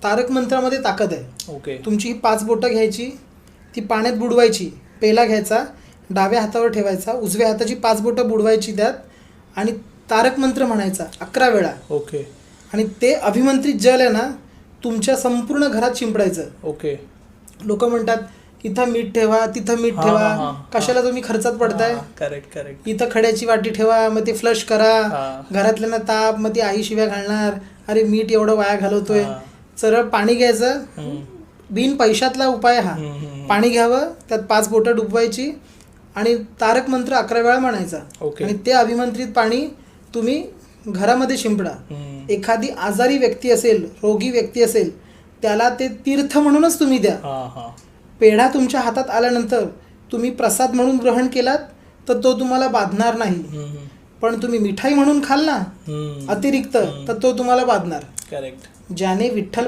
तारक मंत्रामध्ये ताकद आहे. ओके. तुमची ही 5 बोटं घ्यायची, ती पाण्यात बुडवायची, पेला घ्यायचा, डाव्या हातावर ठेवायचा, उजव्या हाताची 5 बोटं बुडवायची त्यात आणि तारक मंत्र म्हणायचा 11 वेळा. ओके. आणि ते अभिमंत्रित जल आहे ना तुमच्या संपूर्ण घरात शिंपडायचं. ओके. लोक म्हणतात इथं मीठ ठेवा, तिथं मीठ हा, ठेवा, हा, हा. कशाला तुम्ही खर्चात पडताय, करेक्ट करेक्ट. इथं खड्याची वाटी ठेवा, मग ते फ्लश करा, हा. घरातल्यांना ताप, मग ती आई शिव्या घालणार, अरे मीठ एवढं वाया घालवतोय. हा. सरळ पाणी घ्यायचं, बिन पैशातला उपाय हा. पाणी घ्यावं, त्यात 5 बोटं डुबवायची आणि तारक मंत्र 11 वेळा म्हणायचा. ओके. आणि ते अभिमंत्रित पाणी तुम्ही घरामध्ये शिंपडा. एखादी आजारी व्यक्ती असेल, रोगी व्यक्ती असेल, त्याला ते तीर्थ म्हणूनच तुम्ही द्या. पेढा तुमच्या हातात आल्यानंतर तुम्ही प्रसाद म्हणून ग्रहण केलात तर तो तुम्हाला बाधणार नाही, पण तुम्ही मिठाई म्हणून खाल ना अतिरिक्त तर तो तुम्हाला बाधणार. करेक्ट. ज्याने विठ्ठल